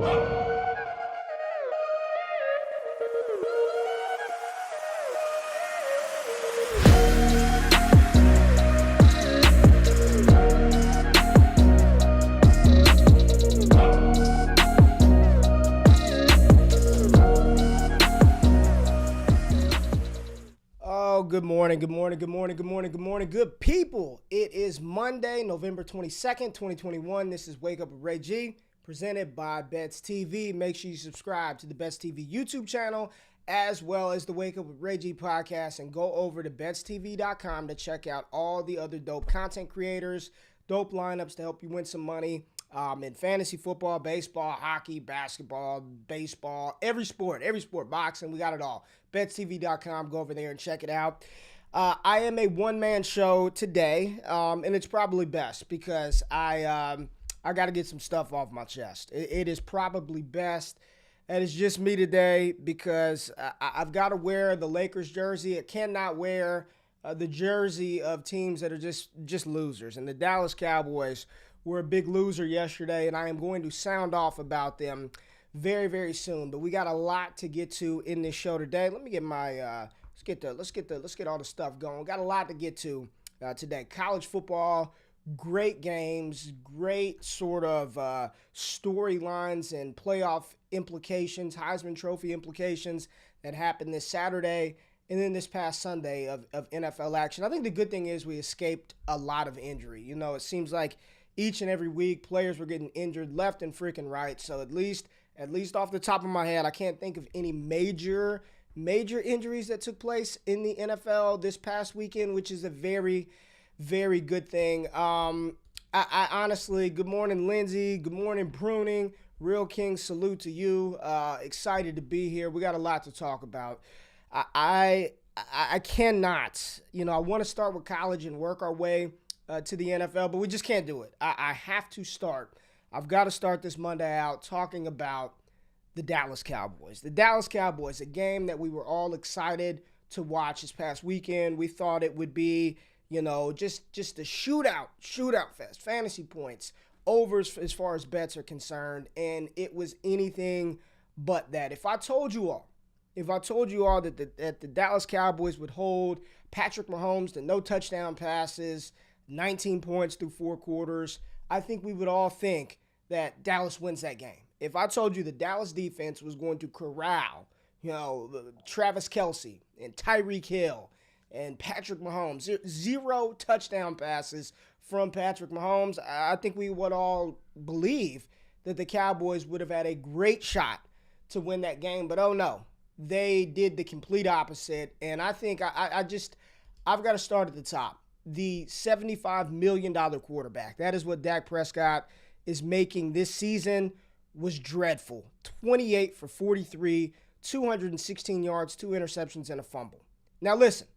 Good morning, good people. It is Monday, November 22nd, 2021. This is Wake Up with RayGQue, presented by Bets TV. Make sure you subscribe to the Bets TV YouTube channel, as well as the Wake Up with RayGQue podcast, and go over to betstv.com to check out all the other dope content creators, dope lineups to help you win some money in fantasy football, baseball, hockey, basketball, baseball, every sport, boxing, we got it all. BetsTV.com, go over there and check it out. I am a one-man show today, and it's probably best because I got to get some stuff off my chest. It is probably best that it's just me today because I've got to wear the Lakers jersey. I cannot wear the jersey of teams that are just losers, and the Dallas Cowboys were a big loser yesterday, and I am going to sound off about them very, very soon. But we got a lot to get to in this show today. Let me get my let's get all the stuff going. Got a lot to get to today. College football, great games, great sort of storylines and playoff implications, Heisman Trophy implications that happened this Saturday and then this past Sunday of NFL action. I think the good thing is we escaped a lot of injury. You know, it seems like each and every week, players were getting injured left and freaking right. So at least off the top of my head, I can't think of any major injuries that took place in the NFL this past weekend, which is a very, very good thing. I honestly, good morning, Lindsay. Good morning, Pruning. Real King, salute to you. Excited to be here. We got a lot to talk about. I cannot, I want to start with college and work our way to the NFL, but we just can't do it. I have to start. I've got to start this Monday out talking about the Dallas Cowboys. The Dallas Cowboys, a game that we were all excited to watch this past weekend. We thought it would be, just a shootout fest, fantasy points, overs as far as bets are concerned, and it was anything but that. If I told you all that the Dallas Cowboys would hold Patrick Mahomes to no touchdown passes, 19 points through 4 quarters, I think we would all think that Dallas wins that game. If I told you the Dallas defense was going to corral, Travis Kelce and Tyreek Hill and Patrick Mahomes, 0 touchdown passes from Patrick Mahomes, I think we would all believe that the Cowboys would have had a great shot to win that game. But oh no, they did the complete opposite. And I think I've got to start at the top. The $75 million quarterback. That is what Dak Prescott is making this season. Was dreadful. 28 for 43, 216 yards, 2 interceptions, and a fumble. Now listen,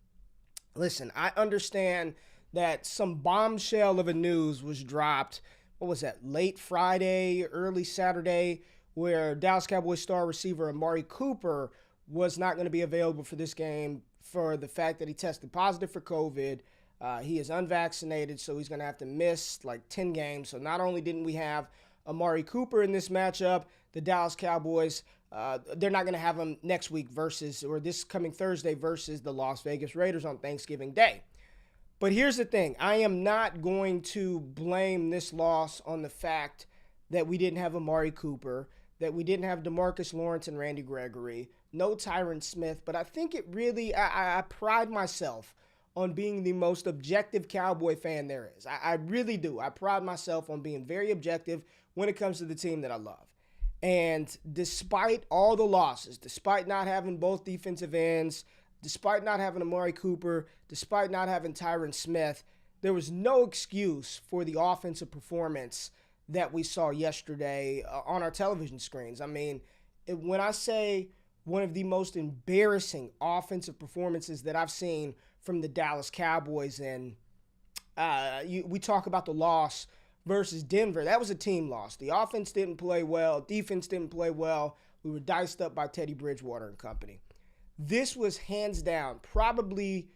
I understand that some bombshell of a news was dropped, what was that, late Friday, early Saturday, where Dallas Cowboys star receiver Amari Cooper was not going to be available for this game for the fact that he tested positive for COVID. He is unvaccinated, so he's going to have to miss like 10 games. So not only didn't we have Amari Cooper in this matchup, the Dallas Cowboys, they're not going to have him next week this coming Thursday versus the Las Vegas Raiders on Thanksgiving Day. But here's the thing. I am not going to blame this loss on the fact that we didn't have Amari Cooper, that we didn't have DeMarcus Lawrence and Randy Gregory, no Tyron Smith, but I think it really, I pride myself on being the most objective Cowboy fan there is. I really do. I pride myself on being very objective when it comes to the team that I love. And despite all the losses, despite not having both defensive ends, despite not having Amari Cooper, despite not having Tyron Smith, there was no excuse for the offensive performance that we saw yesterday on our television screens. I mean, when I say one of the most embarrassing offensive performances that I've seen from the Dallas Cowboys, and we talk about the loss versus Denver. That was a team loss. The offense didn't play well. Defense didn't play well. We were diced up by Teddy Bridgewater and company. This was hands down probably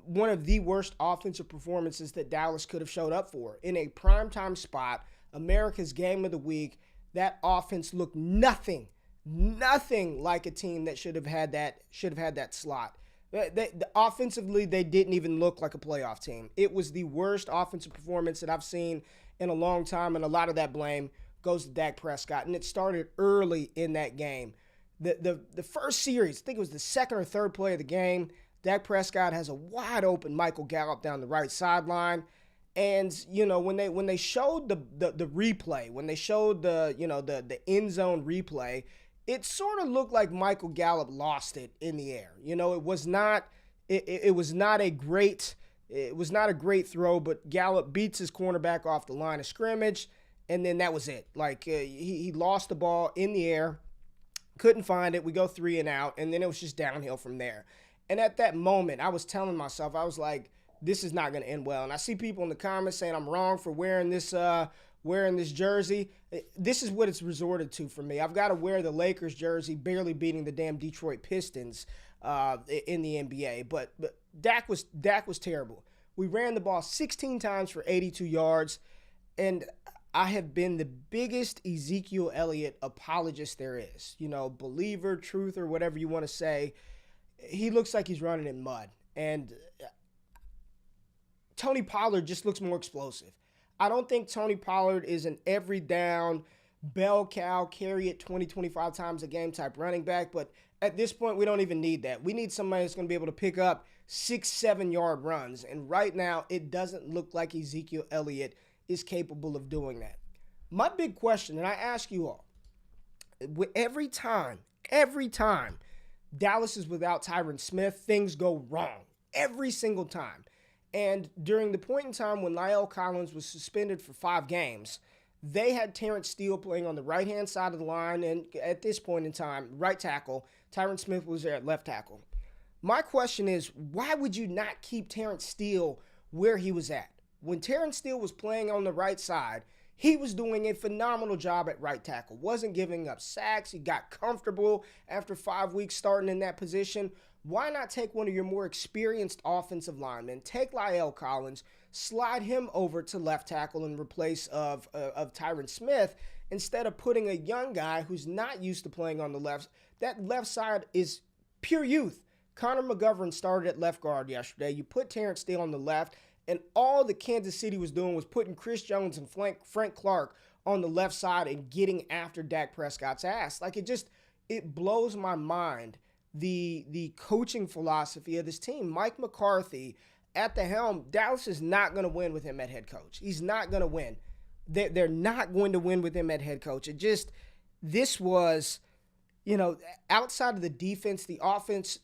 one of the worst offensive performances that Dallas could have showed up for in a primetime spot, America's game of the week. that offense looked nothing like a team that should have had that slot. Offensively, they didn't even look like a playoff team. It was the worst offensive performance that I've seen in a long time, and a lot of that blame goes to Dak Prescott. And it started early in that game. The first series, I think it was the second or third play of the game, Dak Prescott has a wide open Michael Gallup down the right sideline. And, when they showed the replay, when they showed the end zone replay, it sort of looked like Michael Gallup lost it in the air. It was not a great throw, but Gallup beats his cornerback off the line of scrimmage, and then that was it. Like he lost the ball in the air, couldn't find it. We go 3 and out, and then it was just downhill from there. And at that moment, I was telling myself, I was like, this is not going to end well. And I see people in the comments saying I'm wrong for wearing this jersey. This is what it's resorted to for me. I've got to wear the Lakers jersey, barely beating the damn Detroit Pistons in the NBA. But Dak was terrible. We ran the ball 16 times for 82 yards, and I have been the biggest Ezekiel Elliott apologist there is. Believer, truther, whatever you want to say. He looks like he's running in mud. And Tony Pollard just looks more explosive. I don't think Tony Pollard is an every down, bell cow, carry it 20, 25 times a game type running back. But at this point, we don't even need that. We need somebody that's going to be able to pick up 6-7 yard runs. And right now, it doesn't look like Ezekiel Elliott is capable of doing that. My big question, and I ask you all, every time Dallas is without Tyron Smith, things go wrong. Every single time. And during the point in time when La'el Collins was suspended for 5 games, they had Terrence Steele playing on the right-hand side of the line, and at this point in time, right tackle. Tyron Smith was there at left tackle. My question is, why would you not keep Terrence Steele where he was at? When Terrence Steele was playing on the right side, he was doing a phenomenal job at right tackle. Wasn't giving up sacks. He got comfortable after 5 weeks starting in that position. Why not take one of your more experienced offensive linemen, take La'el Collins, slide him over to left tackle in replace of Tyron Smith, instead of putting a young guy who's not used to playing on the left? That left side is pure youth. Connor McGovern started at left guard yesterday. You put Terrence Steele on the left, and all that Kansas City was doing was putting Chris Jones and Frank Clark on the left side and getting after Dak Prescott's ass. Like, it blows my mind, the coaching philosophy of this team. Mike McCarthy at the helm. Dallas is not going to win with him at head coach. He's not going to win. They're not going to win with him at head coach. This was, outside of the defense, the offense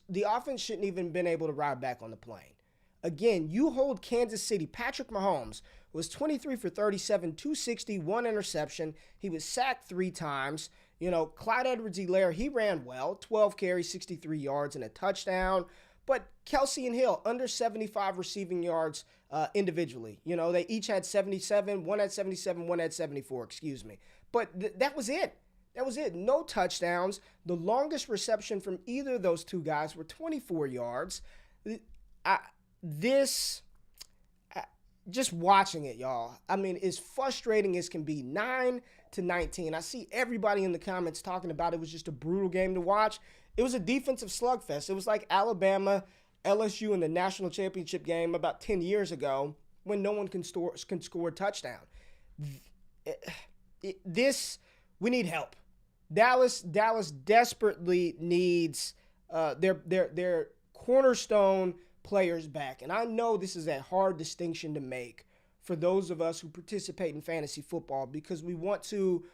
shouldn't even been able to ride back on the plane. Again, you hold Kansas City. Patrick Mahomes was 23 for 37, 260, 1 interception. He was sacked 3 times. Clyde Edwards-Helaire, he ran well, 12 carries, 63 yards, and a touchdown. But Kelsey and Hill, under 75 receiving yards individually. They each had 77. One had 77, one had 74, excuse me. But that was it. That was it. No touchdowns. The longest reception from either of those two guys were 24 yards. Just watching it, y'all, as frustrating as can be. 9-19. I see everybody in the comments talking about it was just a brutal game to watch. It was a defensive slugfest. It was like Alabama, LSU in the national championship game about 10 years ago when no one can score a touchdown. We need help. Dallas desperately needs their cornerstone players back. And I know this is a hard distinction to make for those of us who participate in fantasy football, because we want to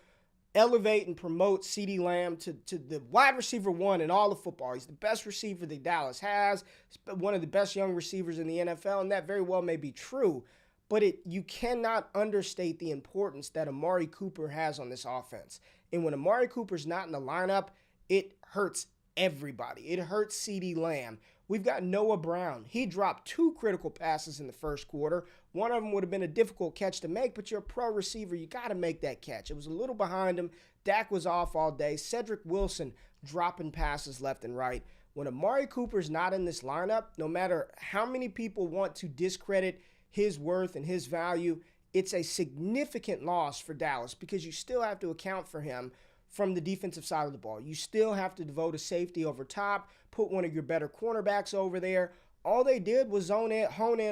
elevate and promote CeeDee Lamb to the wide receiver 1 in all of football. He's the best receiver that Dallas has. He's one of the best young receivers in the NFL, and that very well may be true. But you cannot understate the importance that Amari Cooper has on this offense. And when Amari Cooper's not in the lineup, it hurts everybody. It hurts CeeDee Lamb. We've got Noah Brown. He dropped 2 critical passes in the first quarter. One of them would have been a difficult catch to make, but you're a pro receiver. You got to make that catch. It was a little behind him. Dak was off all day. Cedric Wilson dropping passes left and right. When Amari Cooper's not in this lineup, no matter how many people want to discredit his worth and his value, it's a significant loss for Dallas because you still have to account for him from the defensive side of the ball. You still have to devote a safety over top, put one of your better cornerbacks over there. All they did was hone in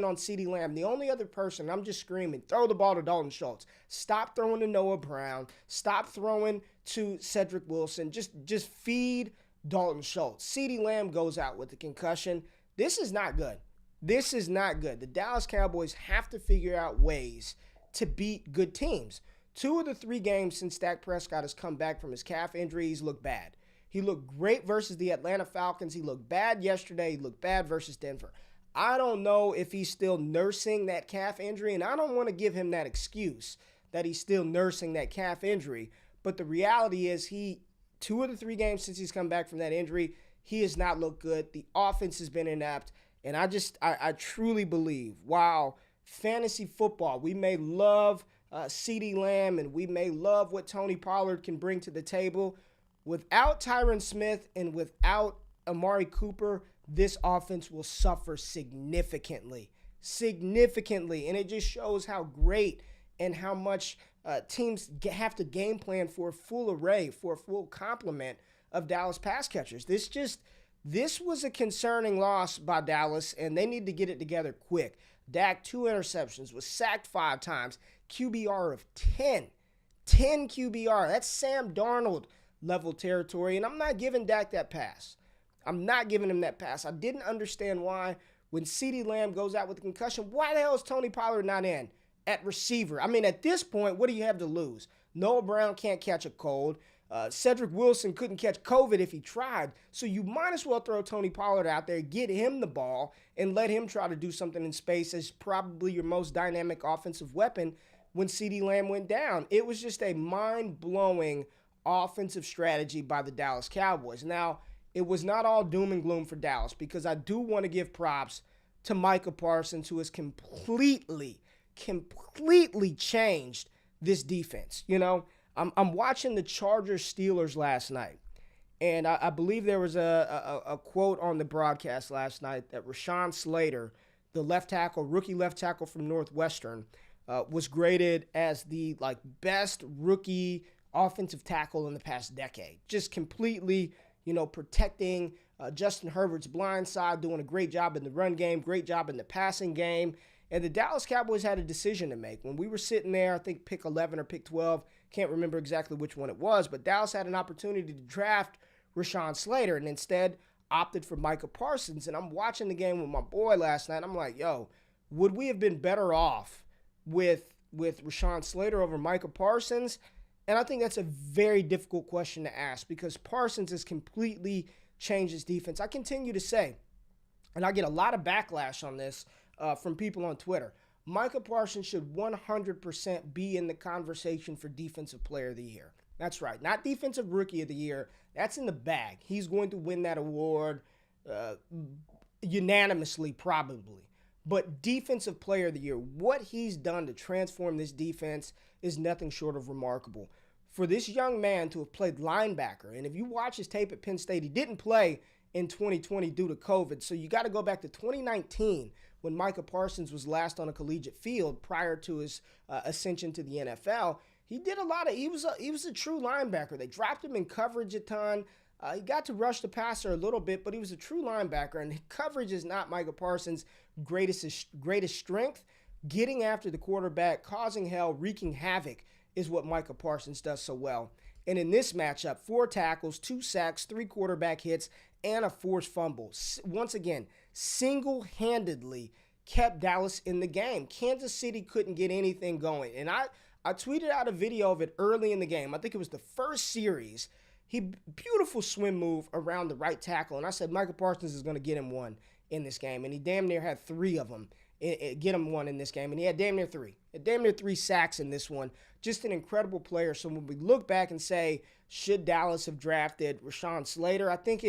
on CeeDee Lamb. The only other person, I'm just screaming, throw the ball to Dalton Schultz. Stop throwing to Noah Brown. Stop throwing to Cedric Wilson. Just feed Dalton Schultz. CeeDee Lamb goes out with a concussion. This is not good. This is not good. The Dallas Cowboys have to figure out ways to beat good teams. 2 of the 3 games since Dak Prescott has come back from his calf injury, he's looked bad. He looked great versus the Atlanta Falcons. He looked bad yesterday. He looked bad versus Denver. I don't know if he's still nursing that calf injury, and I don't want to give him that excuse that he's still nursing that calf injury. But the reality is 2 of the 3 games since he's come back from that injury, he has not looked good. The offense has been inept. And I truly believe, while fantasy football, we may love CeeDee Lamb and we may love what Tony Pollard can bring to the table, without Tyron Smith and without Amari Cooper, this offense will suffer significantly. And it just shows how great and how much teams have to game plan for a full array, for a full complement of Dallas pass catchers. This was a concerning loss by Dallas, and they need to get it together quick. Dak, 2 interceptions, was sacked 5 times, QBR of 10. 10 QBR. That's Sam Darnold level territory, and I'm not giving Dak that pass. I'm not giving him that pass. I didn't understand why, when CeeDee Lamb goes out with a concussion, why the hell is Tony Pollard not in at receiver? I mean, at this point, what do you have to lose? Noah Brown can't catch a cold. Cedric Wilson couldn't catch COVID if he tried. So you might as well throw Tony Pollard out there, get him the ball, and let him try to do something in space as probably your most dynamic offensive weapon when CeeDee Lamb went down. It was just a mind-blowing offensive strategy by the Dallas Cowboys. Now, it was not all doom and gloom for Dallas, because I do want to give props to Micah Parsons, who has completely changed this defense. You know, I'm watching the Chargers-Steelers last night, and I believe there was a quote on the broadcast last night that Rashawn Slater, the rookie left tackle from Northwestern, was graded as the best rookie offensive tackle in the past decade. Just completely, protecting Justin Herbert's blind side, doing a great job in the run game, great job in the passing game. And the Dallas Cowboys had a decision to make. When we were sitting there, I think pick 11 or pick 12, can't remember exactly which one it was, but Dallas had an opportunity to draft Rashawn Slater and instead opted for Micah Parsons. And I'm watching the game with my boy last night. I'm like, yo, would we have been better off with Rashawn Slater over Micah Parsons? And I think that's a very difficult question to ask, because Parsons has completely changed his defense. I continue to say, and I get a lot of backlash on this from people on Twitter, Micah Parsons should 100% be in the conversation for Defensive Player of the Year. That's right. Not Defensive Rookie of the Year. That's in the bag. He's going to win that award unanimously, probably. But Defensive Player of the Year, what he's done to transform this defense is nothing short of remarkable. For this young man to have played linebacker, and if you watch his tape at Penn State, he didn't play in 2020 due to COVID, so you got to go back to 2019 when Micah Parsons was last on a collegiate field prior to his ascension to the NFL. He was a true linebacker. They dropped him in coverage a ton. He got to rush the passer a little bit, but he was a true linebacker, and coverage is not Micah Parsons' greatest strength. Getting after the quarterback, causing hell, wreaking havoc is what Micah Parsons does so well. And in this matchup, 4 tackles, 2 sacks, 3 quarterback hits, and a forced fumble. Once again, single-handedly kept Dallas in the game. Kansas City couldn't get anything going. And I tweeted out a video of it early in the game. I think it was the first series. Beautiful swim move around the right tackle. And I said Micah Parsons is going to get him one in this game. And he damn near had 3 of them. Get him one in this game. And he had damn near 3. Damn near 3 sacks in this one. Just an incredible player. So when we look back and say, should Dallas have drafted Rashawn Slater? I think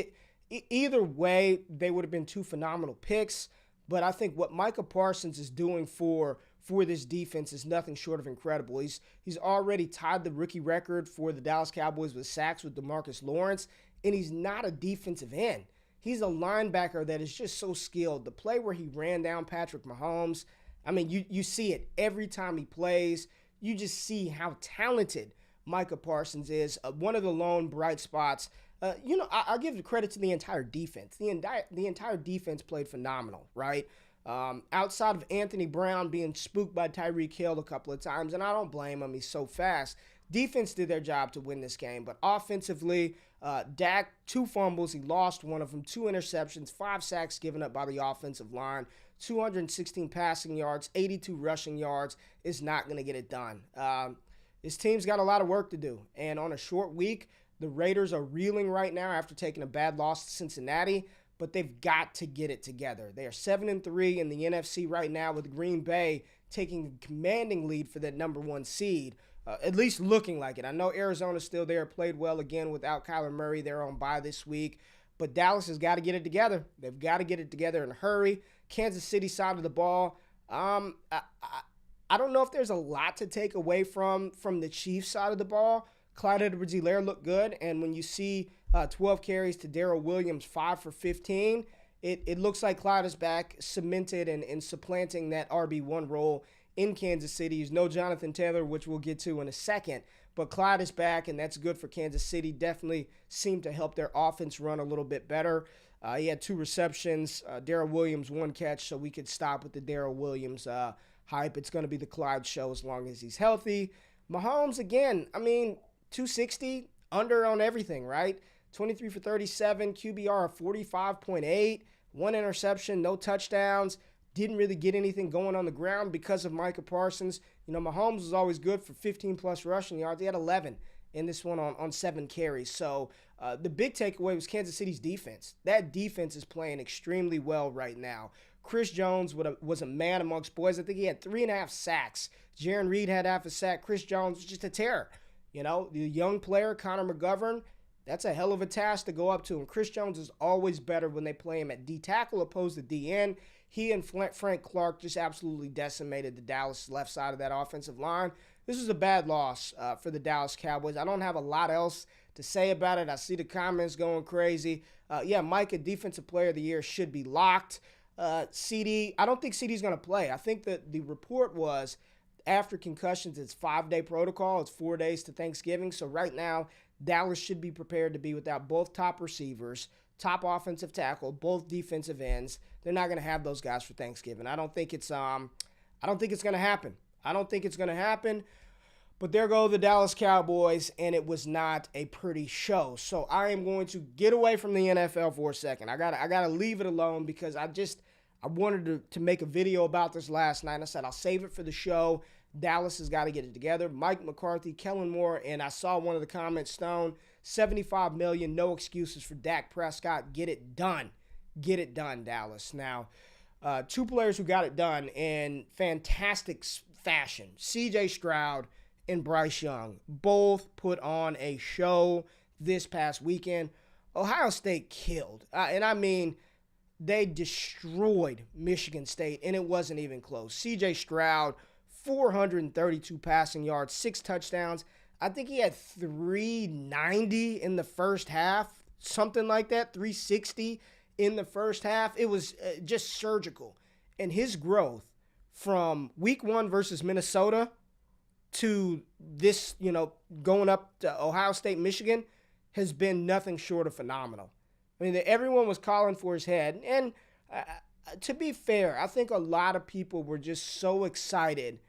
either way, they would have been 2 phenomenal picks. But I think what Micah Parsons is doing for this defense is nothing short of incredible. He's already tied the rookie record for the Dallas Cowboys with sacks with DeMarcus Lawrence. And he's not a defensive end. He's a linebacker that is just so skilled. The play where he ran down Patrick Mahomes, I mean, you see it every time he plays. You just see how talented Micah Parsons is. One of the lone bright spots. I'll give the credit to the entire defense. The entire defense played phenomenal, right? Outside of Anthony Brown being spooked by Tyreek Hill a couple of times, and I don't blame him. He's so fast. Defense did their job to win this game, but offensively, Dak, 2 fumbles. He lost one of them, 2 interceptions, 5 sacks given up by the offensive line, 216 passing yards, 82 rushing yards. Is not going to get it done. This team's got a lot of work to do, and on a short week, the Raiders are reeling right now after taking a bad loss to Cincinnati, but they've got to get it together. They are 7-3 in the NFC right now, with Green Bay taking a commanding lead for that number 1 seed, at least looking like it. I know Arizona's still there, played well again without Kyler Murray. They're on bye this week, but Dallas has got to get it together. They've got to get it together in a hurry. Kansas City side of the ball, I don't know if there's a lot to take away from the Chiefs side of the ball. Clyde Edwards-Helaire looked good, and when you see 12 carries to Darrell Williams, 5 for 15, it looks like Clyde is back, cemented and supplanting that RB1 role in Kansas City. He's no Jonathan Taylor, which we'll get to in a second, but Clyde is back, and that's good for Kansas City. Definitely seemed to help their offense run a little bit better. He had 2 receptions, Darrell Williams 1 catch, so we could stop with the Darrell Williams hype. It's going to be the Clyde show as long as he's healthy. Mahomes, again, 260, under on everything, right? 23 for 37, QBR of 45.8, 1 interception, no touchdowns. Didn't really get anything going on the ground because of Micah Parsons. Mahomes was always good for 15-plus rushing yards. He had 11 in this one on 7 carries. So the big takeaway was Kansas City's defense. That defense is playing extremely well right now. Chris Jones was a man amongst boys. I think he had 3.5 sacks. Jaron Reed had half a sack. Chris Jones was just a terror. The young player, Connor McGovern, that's a hell of a task to go up to. And Chris Jones is always better when they play him at D tackle opposed to D end. He and Frank Clark just absolutely decimated the Dallas left side of that offensive line. This was a bad loss for the Dallas Cowboys. I don't have a lot else to say about it. I see the comments going crazy. Micah, Defensive Player of the Year, should be locked. CD, I don't think CD's going to play. I think that the report was after concussions, it's 5-day protocol. It's 4 days to Thanksgiving. So right now, Dallas should be prepared to be without both top receivers, top offensive tackle, both defensive ends. They're not going to have those guys for Thanksgiving. I don't think it's going to happen. I don't think it's going to happen. But there go the Dallas Cowboys, and it was not a pretty show. So I am going to get away from the NFL for a second. I gotta leave it alone because I wanted to make a video about this last night. I said I'll save it for the show. Dallas has got to get it together. Mike McCarthy, Kellen Moore, and I saw one of the comments, Stone, $75 million, no excuses for Dak Prescott. Get it done. Get it done, Dallas. Now, 2 players who got it done in fantastic fashion, C.J. Stroud and Bryce Young, both put on a show this past weekend. Ohio State killed. They destroyed Michigan State, and it wasn't even close. C.J. Stroud, 432 passing yards, 6 touchdowns. I think he had 390 in the first half, something like that, 360 in the first half. It was just surgical. And his growth from week 1 versus Minnesota to this, going up to Ohio State, Michigan, has been nothing short of phenomenal. Everyone was calling for his head. And to be fair, I think a lot of people were just so excited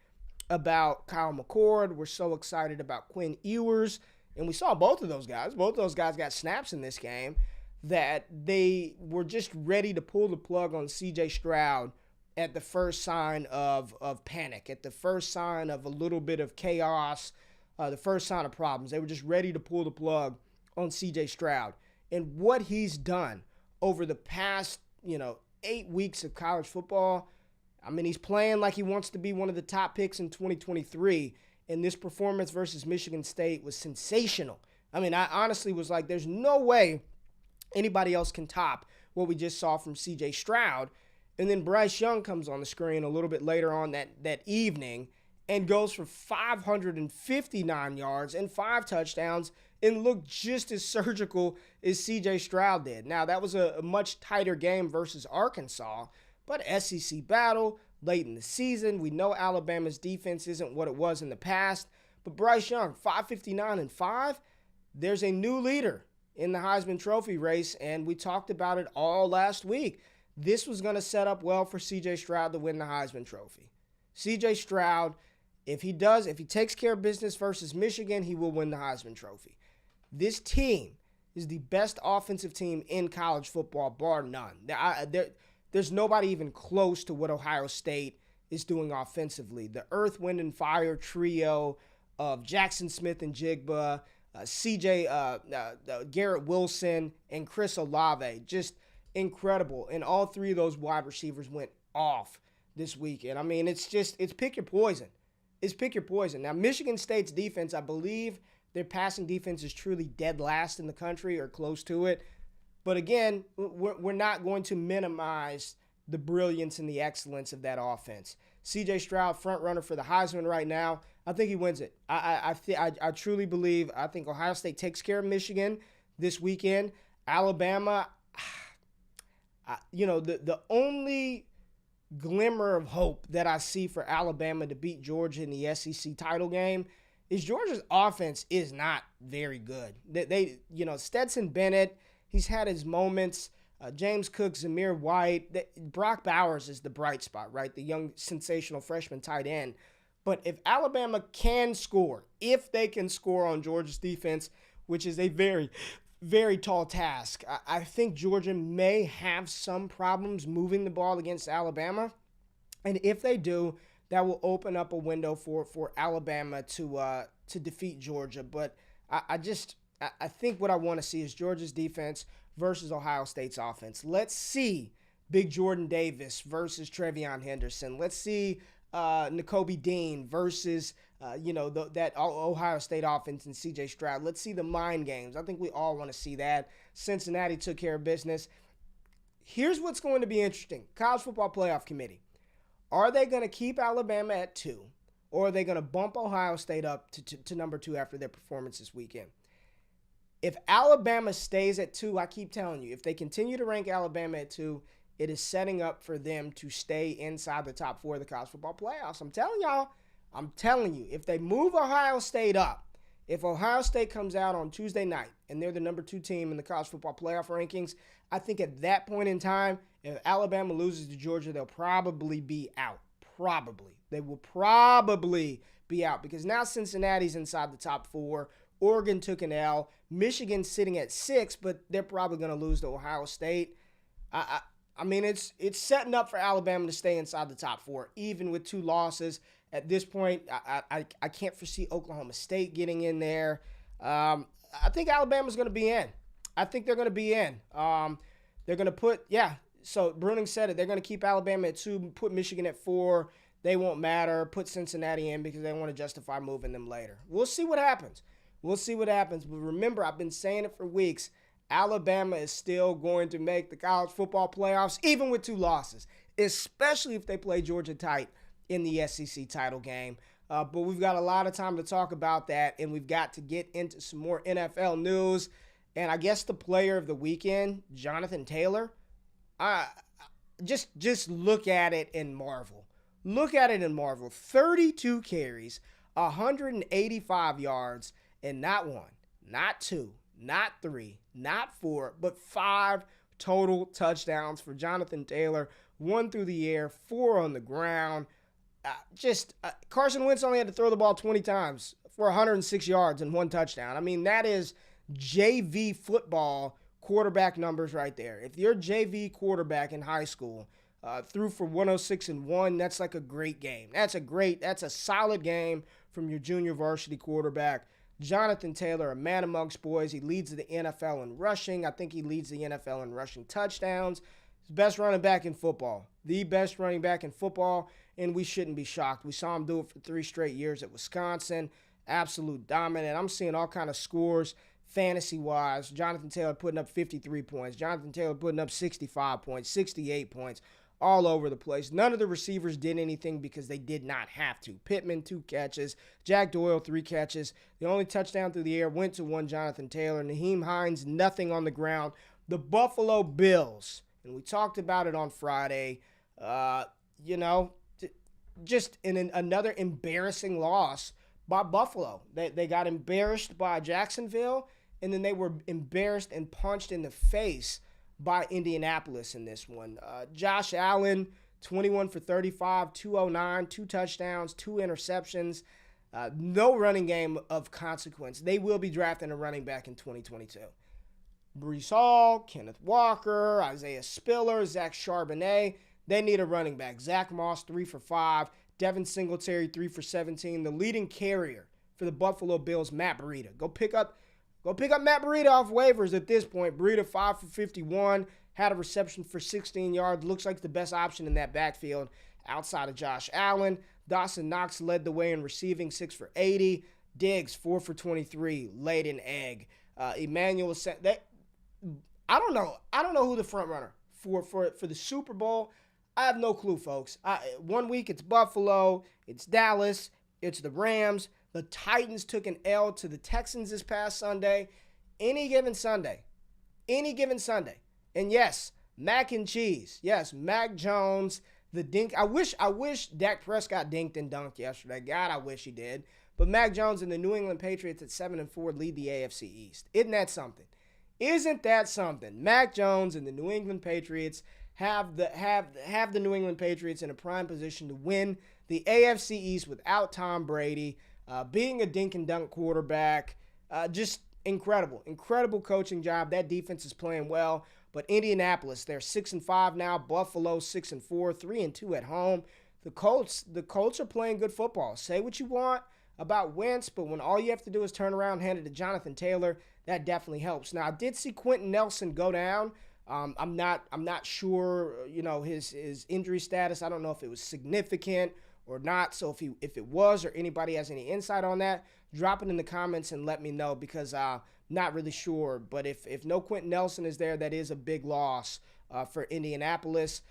about Kyle McCord. We're so excited about Quinn Ewers. And we saw both of those guys. Both of those guys got snaps in this game, that they were just ready to pull the plug on C.J. Stroud at the first sign of panic, at the first sign of a little bit of chaos, the first sign of problems. They were just ready to pull the plug on C.J. Stroud. And what he's done over the past, 8 weeks of college football, he's playing like he wants to be one of the top picks in 2023. And this performance versus Michigan State was sensational. I honestly was like, there's no way anybody else can top what we just saw from C.J. Stroud. And then Bryce Young comes on the screen a little bit later on that evening and goes for 559 yards and 5 touchdowns and looked just as surgical as C.J. Stroud did. Now, that was a much tighter game versus Arkansas, but SEC battle, late in the season. We know Alabama's defense isn't what it was in the past. But Bryce Young, 559-5, there's a new leader in the Heisman Trophy race, and we talked about it all last week. This was going to set up well for C.J. Stroud to win the Heisman Trophy. C.J. Stroud, if he takes care of business versus Michigan, he will win the Heisman Trophy. This team is the best offensive team in college football, bar none. There's nobody even close to what Ohio State is doing offensively. The Earth, Wind, and Fire trio of Jackson Smith and Jigba, Garrett Wilson, and Chris Olave, just incredible. And all three of those wide receivers went off this weekend. I mean, it's pick your poison. It's pick your poison. Now, Michigan State's defense, I believe their passing defense is truly dead last in the country or close to it. But again, we're not going to minimize the brilliance and the excellence of that offense. C.J. Stroud, front runner for the Heisman right now. I think he wins it. I truly believe. I think Ohio State takes care of Michigan this weekend. Alabama, the only glimmer of hope that I see for Alabama to beat Georgia in the SEC title game is Georgia's offense is not very good. Stetson Bennett, he's had his moments. James Cook, Zamir White, Brock Bowers is the bright spot, right? The young sensational freshman tight end. But if Alabama can score, if they can score on Georgia's defense, which is a very, very tall task, I think Georgia may have some problems moving the ball against Alabama. And if they do, that will open up a window for Alabama to defeat Georgia. But I think what I want to see is Georgia's defense versus Ohio State's offense. Let's see Big Jordan Davis versus Trevion Henderson. Let's see Nakobe Dean versus that Ohio State offense and C.J. Stroud. Let's see the mind games. I think we all want to see that. Cincinnati took care of business. Here's what's going to be interesting. College Football Playoff Committee. Are they going to keep Alabama at 2, or are they going to bump Ohio State up to number 2 after their performance this weekend? If Alabama stays at 2, I keep telling you, if they continue to rank Alabama at 2, it is setting up for them to stay inside the top 4 of the college football playoffs. I'm telling you, if they move Ohio State up, if Ohio State comes out on Tuesday night and they're the number 2 team in the college football playoff rankings, I think at that point in time, if Alabama loses to Georgia, they'll probably be out. Probably. They will probably be out because now Cincinnati's inside the top 4. Oregon took an L. Michigan's sitting at 6, but they're probably going to lose to Ohio State. I mean, it's setting up for Alabama to stay inside the top 4, even with 2 losses. At this point, I can't foresee Oklahoma State getting in there. I think Alabama's going to be in. I think they're going to be in. They're going to put, so Bruning said it. They're going to keep Alabama at 2, put Michigan at 4. They won't matter. Put Cincinnati in because they want to justify moving them later. We'll see what happens. But remember, I've been saying it for weeks. Alabama is still going to make the college football playoffs, even with 2 losses, especially if they play Georgia tight in the SEC title game. But we've got a lot of time to talk about that, and we've got to get into some more NFL news. And I guess the player of the weekend, Jonathan Taylor, just look at it and marvel. 32 carries, 185 yards, and not 1, not 2, not 3, not 4, but 5 total touchdowns for Jonathan Taylor. 1 through the air, 4 on the ground. Carson Wentz only had to throw the ball 20 times for 106 yards and 1 touchdown. I mean, that is JV football quarterback numbers right there. If you're a JV quarterback in high school, threw for 106 and 1, that's like a great game. That's a solid game from your junior varsity quarterback. Jonathan Taylor, a man amongst boys. He leads the NFL in rushing. I think he leads the NFL in rushing touchdowns. He's the best running back in football. The best running back in football, and we shouldn't be shocked. We saw him do it for 3 straight years at Wisconsin. Absolute dominant. I'm seeing all kind of scores fantasy-wise. Jonathan Taylor putting up 53 points. Jonathan Taylor putting up 65 points, 68 points. All over the place. None of the receivers did anything because they did not have to. Pittman, 2 catches. Jack Doyle, 3 catches. The only touchdown through the air went to one Jonathan Taylor. Naheem Hines, nothing on the ground. The Buffalo Bills, and we talked about it on Friday, just in another embarrassing loss by Buffalo. They got embarrassed by Jacksonville, and then they were embarrassed and punched in the face by Indianapolis in this one. Josh Allen, 21 for 35, 209, 2 touchdowns, 2 interceptions. No running game of consequence. They will be drafting a running back in 2022. Breece Hall, Kenneth Walker, Isaiah Spiller, Zach Charbonnet. They need a running back. Zach Moss, 3 for 5. Devin Singletary, 3 for 17. The leading carrier for the Buffalo Bills, Matt Breida. Go pick up Matt Breida off waivers at this point. Breida, 5 for 51. Had a reception for 16 yards. Looks like the best option in that backfield outside of Josh Allen. Dawson Knox led the way in receiving, 6 for 80. Diggs, 4 for 23, laid an egg. Emmanuel, I don't know who the front runner for the Super Bowl. I have no clue, folks. One week it's Buffalo, it's Dallas, it's the Rams. The Titans took an L to the Texans this past Sunday. Any given Sunday. And yes, mac and cheese. Yes, Mac Jones, the dink. I wish Dak Prescott dinked and dunked yesterday. God, I wish he did. But Mac Jones and the New England Patriots at 7-4 lead the AFC East. Isn't that something? Mac Jones and the New England Patriots have the New England Patriots in a prime position to win the AFC East without Tom Brady. Being a dink and dunk quarterback, just incredible coaching job. That defense is playing well. But Indianapolis, they're 6-5 now. Buffalo 6-4, 3-2 at home. The Colts are playing good football. Say what you want about Wentz, but when all you have to do is turn around and hand it to Jonathan Taylor, that definitely helps. Now, I did see Quentin Nelson go down. I'm not sure, his injury status. I don't know if it was significant or not. So if it was, or anybody has any insight on that, drop it in the comments and let me know, because not really sure. But if no Quentin Nelson is there, that is a big loss for Indianapolis.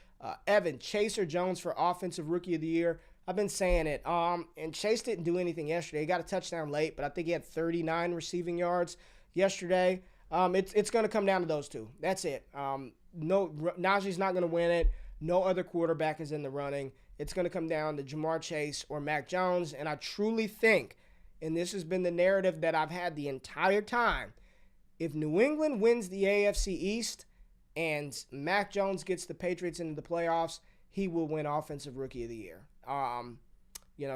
Evan, Chase or Jones for Offensive Rookie of the Year? I've been saying it. And Chase didn't do anything yesterday. He got a touchdown late, but I think he had 39 receiving yards yesterday. It's going to come down to those two. That's it. Najee's not going to win it. No other quarterback is in the running. It's going to come down to Jamar Chase or Mac Jones. And I truly think, and this has been the narrative that I've had the entire time, if New England wins the AFC East and Mac Jones gets the Patriots into the playoffs, he will win Offensive Rookie of the Year.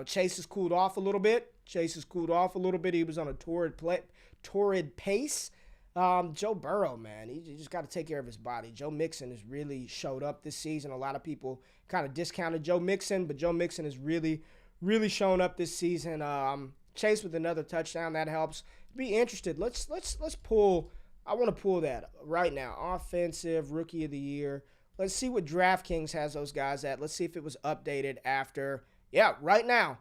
Chase has cooled off a little bit. He was on a torrid pace. Joe Burrow, man, he just got to take care of his body. Joe Mixon has really showed up this season. A lot of people kind of discounted Joe Mixon, but Joe Mixon has really, really shown up this season. Chase with another touchdown, that helps. Be interested. Let's pull. I want to pull that right now. Offensive Rookie of the Year. Let's see what DraftKings has those guys at. Let's see if it was updated after. Yeah, right now,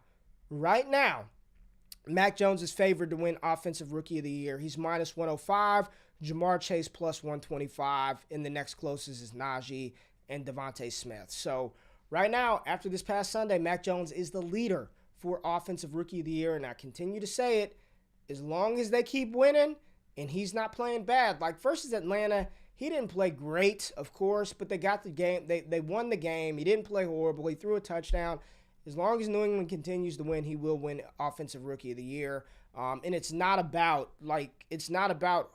Mac Jones is favored to win Offensive Rookie of the Year. He's minus 105. Jamar Chase plus 125. And the next closest is Najee and Devontae Smith. So right now, after this past Sunday, Mac Jones is the leader for Offensive Rookie of the Year. And I continue to say it, as long as they keep winning and he's not playing bad. Like versus Atlanta, he didn't play great, of course, but they got the game. They won the game. He didn't play horrible. He threw a touchdown. As long as New England continues to win, he will win Offensive Rookie of the Year. And it's not about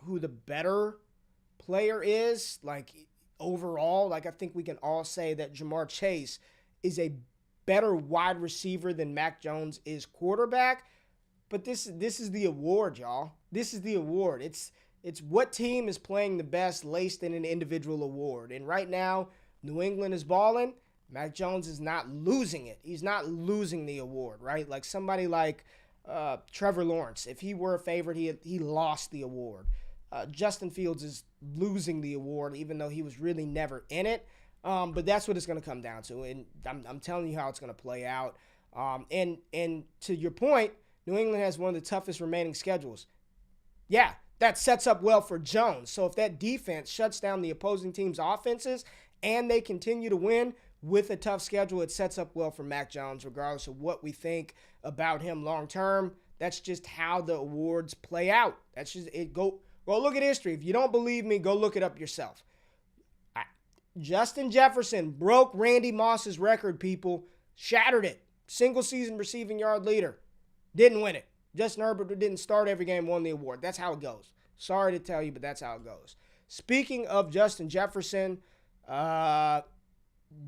who the better player is, like overall. Like I think we can all say that Jamar Chase is a better wide receiver than Mac Jones is quarterback. But this is the award, y'all. This is the award. It's what team is playing the best laced in an individual award. And right now, New England is balling. Mac Jones is not losing it. He's not losing the award, right? Like somebody like Trevor Lawrence, if he were a favorite, he lost the award. Justin Fields is losing the award, even though he was really never in it. But that's what it's going to come down to, and I'm telling you how it's going to play out. And to your point, New England has one of the toughest remaining schedules. Yeah, that sets up well for Jones. So if that defense shuts down the opposing team's offenses and they continue to win with a tough schedule, it sets up well for Mac Jones, regardless of what we think about him long term. That's just how the awards play out. That's just it. Go look at history. If you don't believe me, go look it up yourself. Justin Jefferson broke Randy Moss's record, people. Shattered it. Single season receiving yard leader. Didn't win it. Justin Herbert, who didn't start every game, won the award. That's how it goes. Sorry to tell you, but that's how it goes. Speaking of Justin Jefferson,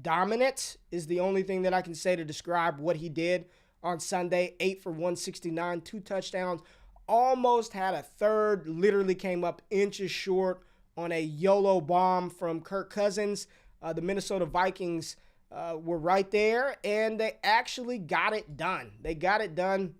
dominant is the only thing that I can say to describe what he did on Sunday. 8 for 169, 2 touchdowns. Almost had a third, literally came up inches short on a YOLO bomb from Kirk Cousins. The Minnesota Vikings were right there, and they actually got it done. They got it done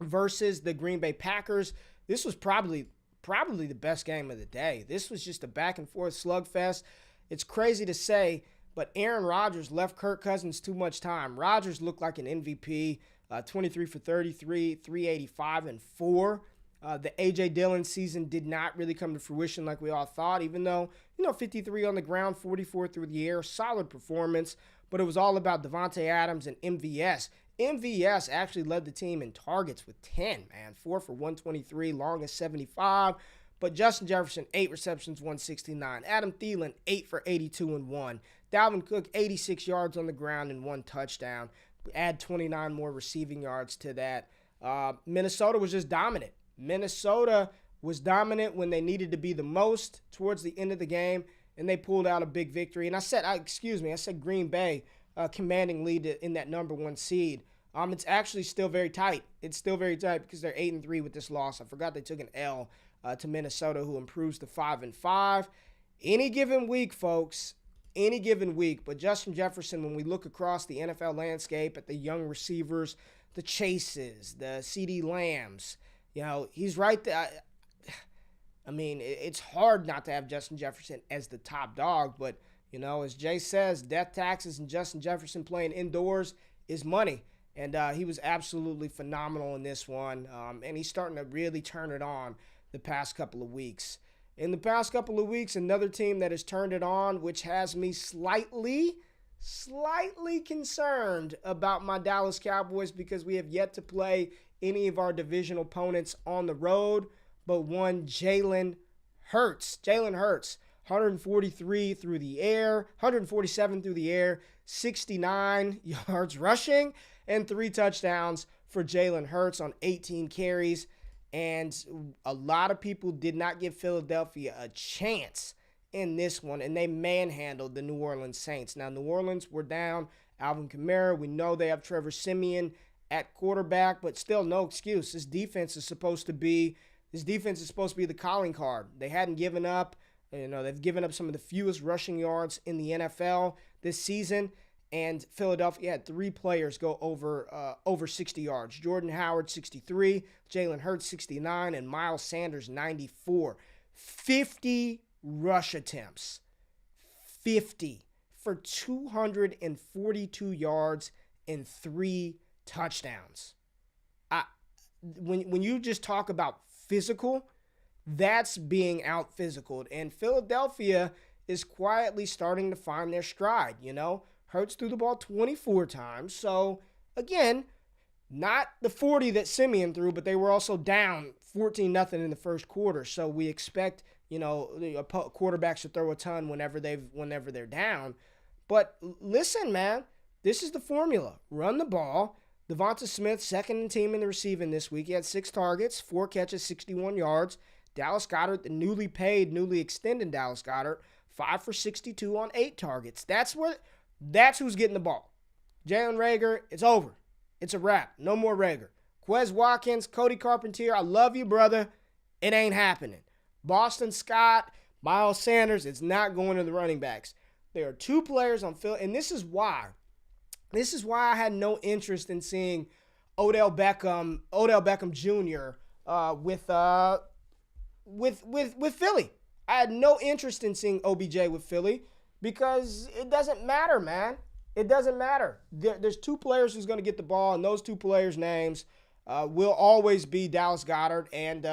versus the Green Bay Packers. This was probably the best game of the day. This was just a back-and-forth slugfest. It's crazy to say, but Aaron Rodgers left Kirk Cousins too much time. Rodgers looked like an MVP, 23 for 33, 385, and 4. The A.J. Dillon season did not really come to fruition like we all thought, even though, 53 on the ground, 44 through the air, solid performance, but it was all about Devontae Adams and MVS. MVS actually led the team in targets with 10, man. 4 for 123, longest 75. But Justin Jefferson, 8 receptions, 169. Adam Thielen, 8 for 82 and 1. Dalvin Cook, 86 yards on the ground and 1 touchdown. Add 29 more receiving yards to that. Minnesota was just dominant. Minnesota was dominant when they needed to be the most towards the end of the game, and they pulled out a big victory. And I said Green Bay commanding lead in that number 1 seed. It's actually still very tight. It's still very tight because they're 8-3 with this loss. I forgot they took an L to Minnesota, who improves to 5-5. Any given week, folks, any given week. But Justin Jefferson, when we look across the NFL landscape at the young receivers, the Chases, the CD Lambs, he's right there. I mean, it's hard not to have Justin Jefferson as the top dog, but, as Jay says, death taxes and Justin Jefferson playing indoors is money. And he was absolutely phenomenal in this one. And he's starting to really turn it on the past couple of weeks. In the past couple of weeks, another team that has turned it on, which has me slightly concerned about my Dallas Cowboys because we have yet to play any of our division opponents on the road, but one Jalen Hurts. 143 through the air, 147 through the air, 69 yards rushing, and 3 touchdowns for Jalen Hurts on 18 carries. And a lot of people did not give Philadelphia a chance in this one, and they manhandled the New Orleans Saints. Now, New Orleans were down Alvin Kamara. We know they have Trevor Siemian at quarterback, but still no excuse. This defense is supposed to be the calling card. They hadn't given up. They've given up some of the fewest rushing yards in the NFL this season, and Philadelphia had 3 players go over 60 yards. Jordan Howard, 63, Jalen Hurts, 69, and Miles Sanders, 94. 50 rush attempts. 50 for 242 yards and 3 touchdowns. When you just talk about physical, that's being out physicaled. And Philadelphia is quietly starting to find their stride, Hurts threw the ball 24 times. So, again, not the 40 that Simeon threw, but they were also down 14-0 in the first quarter. So we expect, quarterbacks to throw a ton whenever they're down. But listen, man, this is the formula. Run the ball. Devonta Smith, second in team in the receiving this week. He had 6 targets, 4 catches, 61 yards. Dallas Goedert, the newly extended Dallas Goedert, 5 for 62 on 8 targets. That's who's getting the ball. Jalen Reagor, it's over. It's a wrap. No more Reagor. Quez Watkins, Cody Carpentier, I love you, brother. It ain't happening. Boston Scott, Miles Sanders, it's not going to the running backs. There are 2 players on Phil, and this is why I had no interest in seeing Odell Beckham Jr. With Philly. I had no interest in seeing OBJ with Philly because it doesn't matter, man. It doesn't matter. There's 2 players who's going to get the ball, and those 2 players' names will always be Dallas Goedert and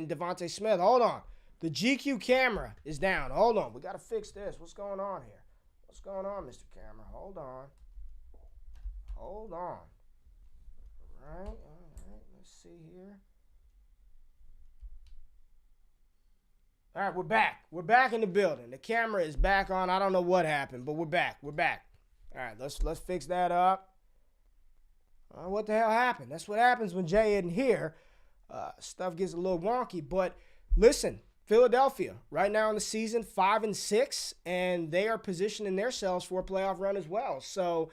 Devontae Smith. Hold on. The GQ camera is down. Hold on. We got to fix this. What's going on here? What's going on, Mr. Camera? Hold on. All right. Let's see here. All right, we're back. We're back in the building. The camera is back on. I don't know what happened, but we're back. All right, let's fix that up. What the hell happened? That's what happens when Jay isn't here. Stuff gets a little wonky. But listen, Philadelphia, right now in the season, 5-6, and they are positioning themselves for a playoff run as well. So,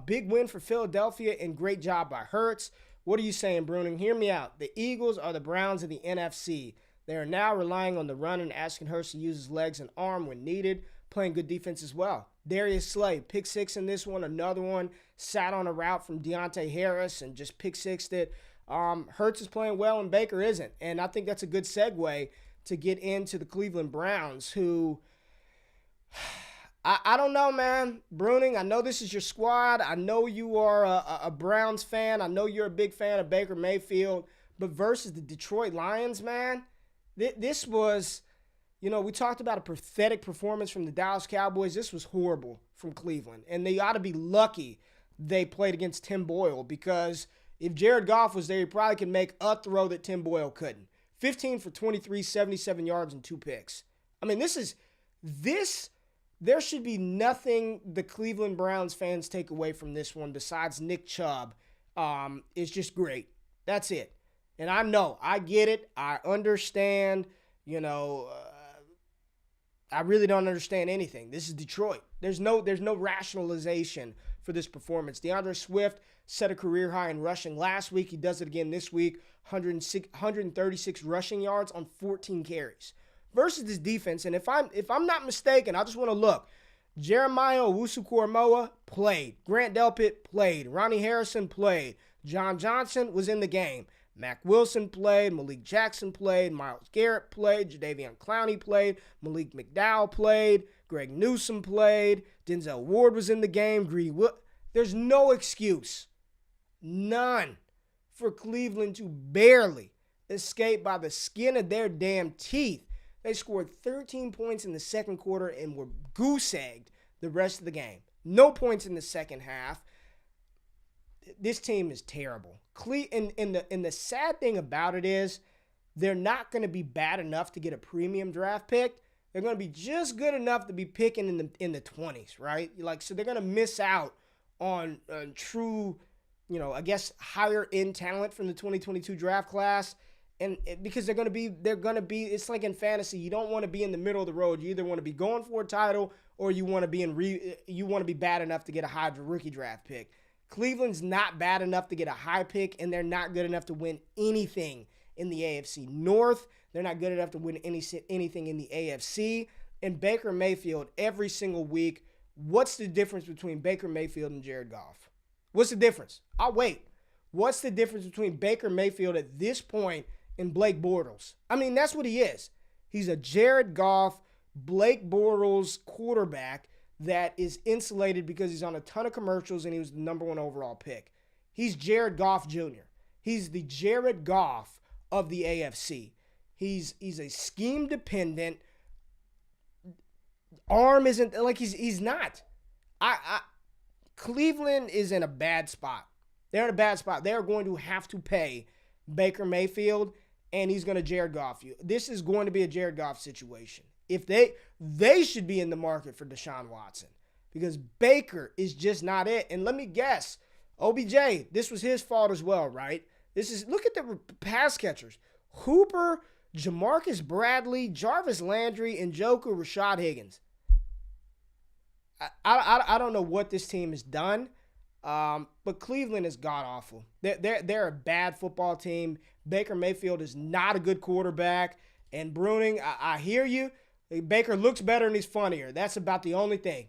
big win for Philadelphia and great job by Hurts. What are you saying, Bruning? Hear me out. The Eagles are the Browns of the NFC. They are now relying on the run and asking Hurts to use his legs and arm when needed, playing good defense as well. Darius Slay, pick six in this one. Another one sat on a route from Deontay Harris and just pick sixed it. Hurts is playing well and Baker isn't. And I think that's a good segue to get into the Cleveland Browns, who, I don't know, man. Bruning, I know this is your squad. I know you are a Browns fan. I know you're a big fan of Baker Mayfield. But versus the Detroit Lions, man, this was, we talked about a pathetic performance from the Dallas Cowboys. This was horrible from Cleveland. And they ought to be lucky they played against Tim Boyle, because if Jared Goff was there, he probably could make a throw that Tim Boyle couldn't. 15 for 23, 77 yards, and 2 picks. I mean, there should be nothing the Cleveland Browns fans take away from this one besides Nick Chubb. It's just great. That's it. And I know, I get it. I understand, I really don't understand anything. This is Detroit. There's no rationalization for this performance. DeAndre Swift set a career high in rushing last week. He does it again this week. 136 rushing yards on 14 carries. Versus this defense, and if I'm not mistaken, I just want to look. Jeremiah Owusu-Koramoah played. Grant Delpit played. Ronnie Harrison played. John Johnson was in the game. Mac Wilson played. Malik Jackson played. Myles Garrett played. Jadeveon Clowney played. Malik McDowell played. Greg Newsome played. Denzel Ward was in the game. Greedy Will. There's no excuse. None for Cleveland to barely escape by the skin of their damn teeth. They scored 13 points in the second quarter and were goose-egged the rest of the game. No points in the second half. This team is terrible. And the sad thing about it is they're not going to be bad enough to get a premium draft pick. They're going to be just good enough to be picking in the 20s, right? So they're going to miss out on true, higher end talent from the 2022 draft class. And because they're going to be, it's like in fantasy, you don't want to be in the middle of the road. You either want to be going for a title or you want to be bad enough to get a high rookie draft pick. Cleveland's not bad enough to get a high pick, and they're not good enough to win anything in the AFC North. They're not good enough to win anything in the AFC. And Baker Mayfield, every single week, what's the difference between Baker Mayfield and Jared Goff? What's the difference? I'll wait. What's the difference between Baker Mayfield at this point and Blake Bortles? I mean, that's what he is. He's a Jared Goff, Blake Bortles quarterback that is insulated because he's on a ton of commercials and he was the number 1 overall pick. He's Jared Goff Jr. He's the Jared Goff of the AFC. He's a scheme dependent. Arm isn't like he's not. Cleveland is in a bad spot. They're in a bad spot. They are going to have to pay Baker Mayfield, and he's going to Jared Goff you. This is going to be a Jared Goff situation. If they should be in the market for Deshaun Watson, because Baker is just not it. And let me guess, OBJ, this was his fault as well, right? Look at the pass catchers. Hooper, Jamarcus Bradley, Jarvis Landry, and Njoku Rashad Higgins. I don't know what this team has done, but Cleveland is god-awful. They're a bad football team. Baker Mayfield is not a good quarterback. And Bruning, I hear you. Baker looks better and he's funnier. That's about the only thing.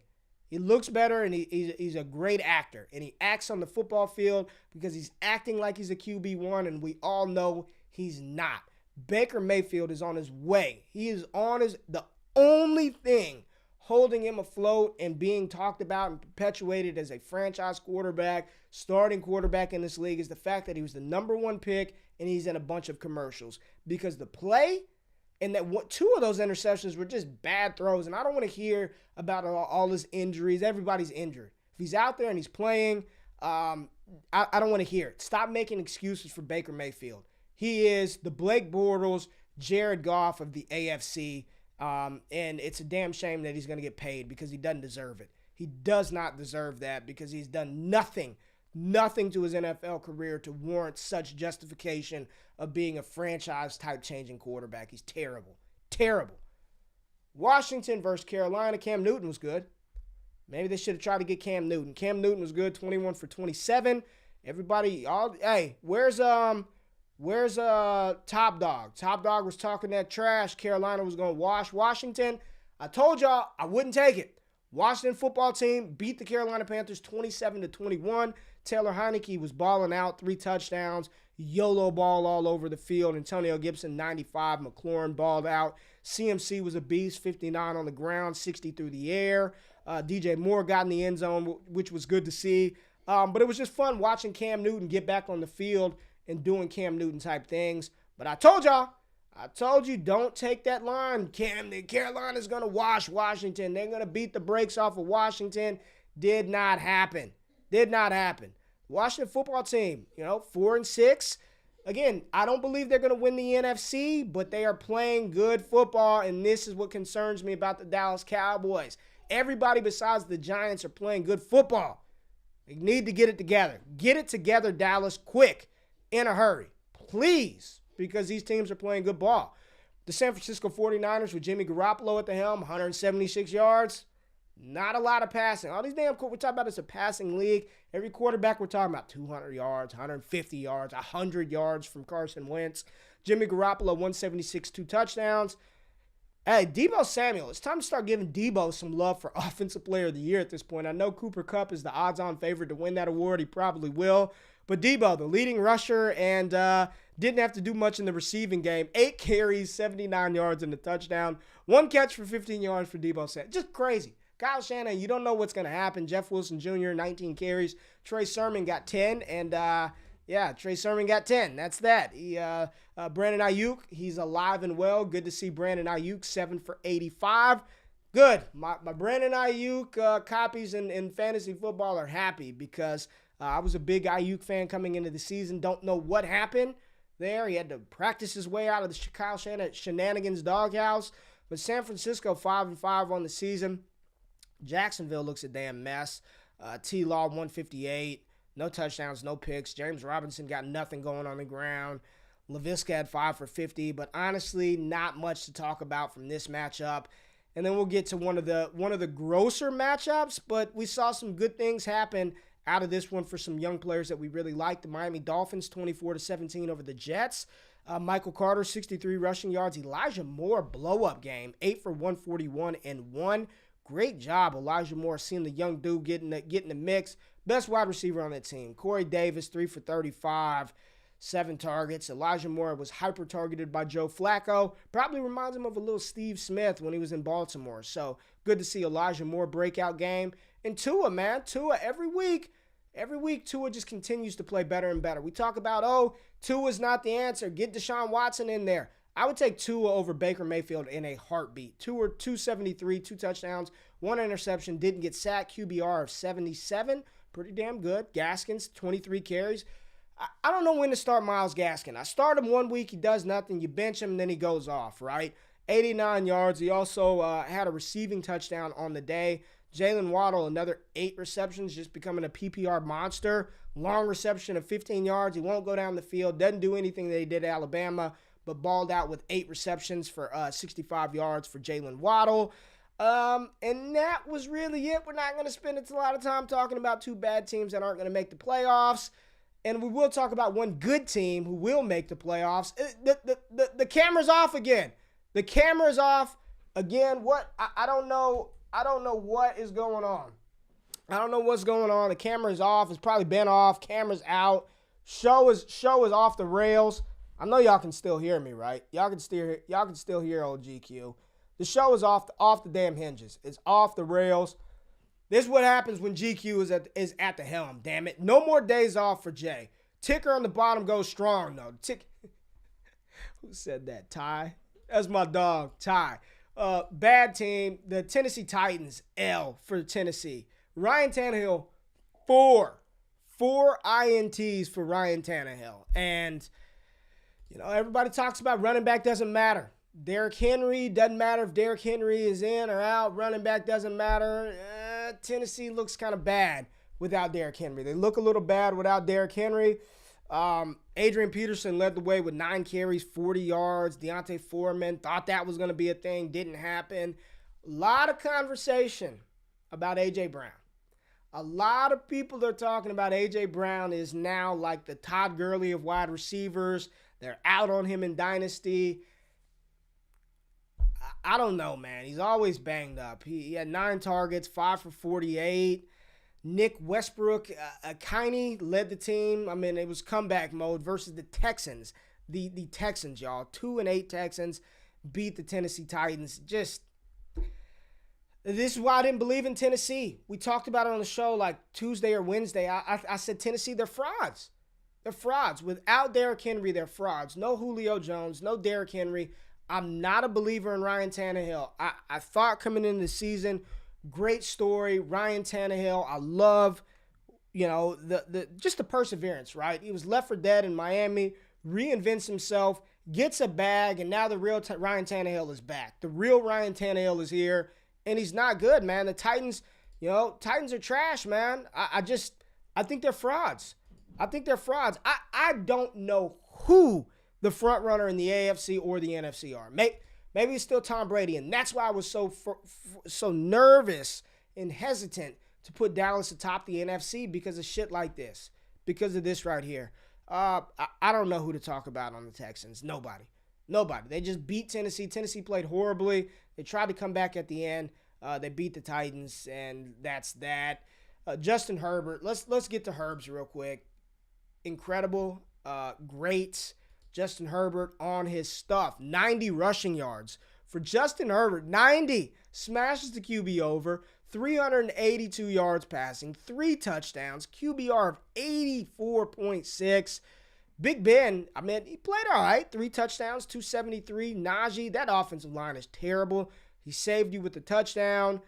He looks better and he's a great actor. And he acts on the football field because he's acting like he's a QB1, and we all know he's not. Baker Mayfield is on his way. He is the only thing holding him afloat and being talked about and perpetuated as a franchise quarterback, starting quarterback in this league, is the fact that he was the number 1 pick and he's in a bunch of commercials. Because the play, and that 2 of those interceptions were just bad throws. And I don't want to hear about all his injuries. Everybody's injured. If he's out there and he's playing, I don't want to hear it. Stop making excuses for Baker Mayfield. He is the Blake Bortles, Jared Goff of the AFC. And it's a damn shame that he's going to get paid because he doesn't deserve it. He does not deserve that because he's done nothing nothing to his NFL career to warrant such justification of being a franchise-type changing quarterback. He's terrible. Terrible. Washington versus Carolina. Cam Newton was good. Maybe they should have tried to get Cam Newton. Cam Newton was good, 21 for 27. Everybody, where's Top Dog? Top Dog was talking that trash. Carolina was going to wash Washington. I told y'all I wouldn't take it. Washington football team beat the Carolina Panthers 27-21. Taylor Heineke was balling out, 3 touchdowns. YOLO ball all over the field. Antonio Gibson, 95. McLaurin balled out. CMC was a beast, 59 on the ground, 60 through the air. DJ Moore got in the end zone, which was good to see. But it was just fun watching Cam Newton get back on the field and doing Cam Newton type things. But I told you, don't take that line. Carolina's going to wash Washington. They're going to beat the brakes off of Washington. Did not happen. Washington football team, 4-6. Again, I don't believe they're going to win the NFC, but they are playing good football, and this is what concerns me about the Dallas Cowboys. Everybody besides the Giants are playing good football. They need to get it together. Get it together, Dallas, quick, in a hurry. Please, because these teams are playing good ball. The San Francisco 49ers with Jimmy Garoppolo at the helm, 176 yards. Not a lot of passing. All these we're talking about is a passing league. Every quarterback we're talking about 200 yards, 150 yards, 100 yards from Carson Wentz. Jimmy Garoppolo, 176, 2 touchdowns. Hey, Deebo Samuel, it's time to start giving Deebo some love for Offensive Player of the Year at this point. I know Cooper Kupp is the odds-on favorite to win that award. He probably will. But Deebo, the leading rusher, and didn't have to do much in the receiving game. 8 carries, 79 yards, and a touchdown. 1 catch for 15 yards for Deebo Samuel. Just crazy. Kyle Shanahan, you don't know what's going to happen. Jeff Wilson Jr., 19 carries. Trey Sermon got 10, and Trey Sermon got 10. That's that. Brandon Ayuk, he's alive and well. Good to see Brandon Ayuk, 7 for 85. Good. My Brandon Ayuk copies in fantasy football are happy because I was a big Ayuk fan coming into the season. Don't know what happened there. He had to practice his way out of the Kyle Shenanigans doghouse. But San Francisco, 5-5 on the season. Jacksonville looks a damn mess. T-Law, 158. No touchdowns, no picks. James Robinson got nothing going on the ground. Laviska had 5 for 50. But honestly, not much to talk about from this matchup. And then we'll get to one of the grosser matchups. But we saw some good things happen out of this one for some young players that we really like. The Miami Dolphins, 24-17 over the Jets. Michael Carter, 63 rushing yards. Elijah Moore, blow-up game, 8 for 141 and 1. Great job, Elijah Moore, seeing the young dude get in the mix. Best wide receiver on that team. Corey Davis, 3 for 35, 7 targets. Elijah Moore was hyper-targeted by Joe Flacco. Probably reminds him of a little Steve Smith when he was in Baltimore. So good to see Elijah Moore breakout game. And Tua, man, every week Tua just continues to play better and better. We talk about, Tua's not the answer. Get Deshaun Watson in there. I would take Tua over Baker Mayfield in a heartbeat. 273, 2 touchdowns, 1 interception, didn't get sacked. QBR of 77, pretty damn good. Gaskins, 23 carries. I don't know when to start Myles Gaskin. I start him 1 week, he does nothing. You bench him, and then he goes off, right? 89 yards. He also had a receiving touchdown on the day. Jalen Waddle, another 8 receptions, just becoming a PPR monster. Long reception of 15 yards. He won't go down the field. Doesn't do anything that he did at Alabama, but balled out with 8 receptions for 65 yards for Jalen Waddle. And that was really it. We're not going to spend a lot of time talking about 2 bad teams that aren't going to make the playoffs. And we will talk about 1 good team who will make the playoffs. The camera's off again. The camera's off again. What? I don't know. I don't know what is going on. I don't know what's going on. The camera's off. It's probably been off. Camera's out. Show is off the rails. I know y'all can still hear me, right? Y'all can still hear old GQ. The show is off the damn hinges. It's off the rails. This is what happens when GQ is at the helm, damn it. No more days off for Jay. Ticker on the bottom goes strong, though. Who said that? Ty? That's my dog, Ty. Bad team. The Tennessee Titans, L for Tennessee. Ryan Tannehill, 4 INTs for Ryan Tannehill. And everybody talks about running back doesn't matter. Derrick Henry, doesn't matter if Derrick Henry is in or out. Running back doesn't matter. Tennessee looks kind of bad. without Derrick Henry. They look a little bad without Derrick Henry. Adrian Peterson led the way with 9 carries, 40 yards. Deontay Foreman thought that was going to be a thing. Didn't happen. A lot of conversation about A.J. Brown. A lot of people are talking about A.J. Brown is now like the Todd Gurley of wide receivers. They're out on him in Dynasty. I don't know, man. He's always banged up. He had 9 targets, 5 for 48. Nick Westbrook, Kiney led the team. I mean, it was comeback mode versus the Texans. The Texans, y'all. 2-8 Texans beat the Tennessee Titans. Just, this is why I didn't believe in Tennessee. We talked about it on the show like Tuesday or Wednesday. I said, Tennessee, they're frauds. They're frauds. Without Derrick Henry, they're frauds. No Julio Jones, no Derrick Henry. I'm not a believer in Ryan Tannehill. I thought coming into the season, great story, Ryan Tannehill. I love, just the perseverance, right? He was left for dead in Miami, reinvents himself, gets a bag, and now the real Ryan Tannehill is back. The real Ryan Tannehill is here, and he's not good, man. The Titans, Titans are trash, man. I think they're frauds. I don't know who the front runner in the AFC or the NFC are. Maybe it's still Tom Brady, and that's why I was so nervous and hesitant to put Dallas atop the NFC because of shit like this, because of this right here. I don't know who to talk about on the Texans. Nobody. They just beat Tennessee. Tennessee played horribly. They tried to come back at the end. They beat the Titans, and that's that. Justin Herbert. Let's get to Herbs real quick. Incredible. Great. Justin Herbert on his stuff. 90 rushing yards for Justin Herbert. 90. Smashes the QB over. 382 yards passing. 3 touchdowns. QBR of 84.6. Big Ben, I mean, he played all right. 3 touchdowns, 273. Najee, that offensive line is terrible. He saved you with the touchdown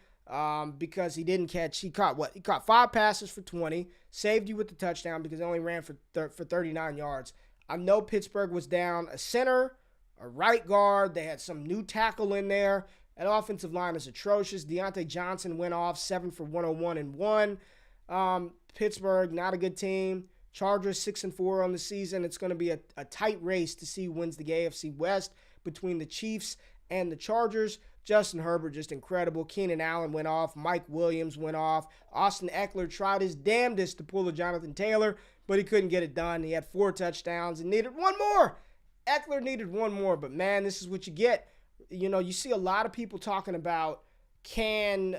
because he didn't catch. He caught 5 passes for 20. Saved you with the touchdown because he only ran for 39 yards. I know Pittsburgh was down a center, a right guard. They had some new tackle in there. That offensive line is atrocious. Deontay Johnson went off 7 for 101 and 1. Pittsburgh, not a good team. Chargers 6-4 on the season. It's going to be a tight race to see who wins the AFC West between the Chiefs and the Chargers. Justin Herbert, just incredible. Keenan Allen went off. Mike Williams went off. Austin Eckler tried his damnedest to pull a Jonathan Taylor, but he couldn't get it done. He had 4 touchdowns and needed one more. Eckler needed one more, but man, this is what you get. You see a lot of people talking about can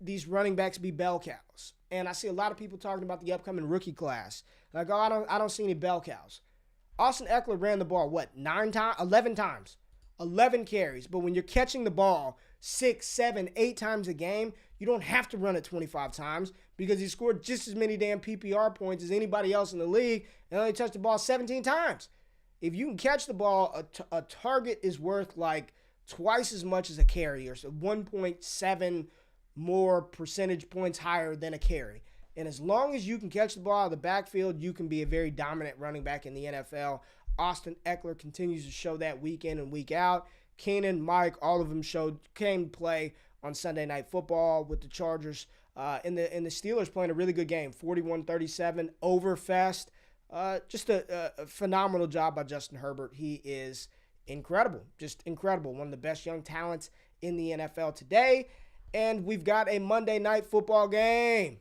these running backs be bell cows? And I see a lot of people talking about the upcoming rookie class. Like, I don't see any bell cows. Austin Eckler ran the ball, 11 times. 11 carries. But when you're catching the ball 6, 7, 8 times a game, you don't have to run it 25 times because he scored just as many damn PPR points as anybody else in the league and only touched the ball 17 times. If you can catch the ball, a target is worth like twice as much as a carry, or so 1.7 more percentage points higher than a carry. And as long as you can catch the ball out of the backfield, you can be a very dominant running back in the NFL. Austin Eckler continues to show that week in and week out. Keenan, Mike, all of them came to play on Sunday Night Football with the Chargers. And the Steelers playing a really good game, 41-37 over Fest. Just a phenomenal job by Justin Herbert. He is incredible, just incredible. One of the best young talents in the NFL today. And we've got a Monday Night Football game.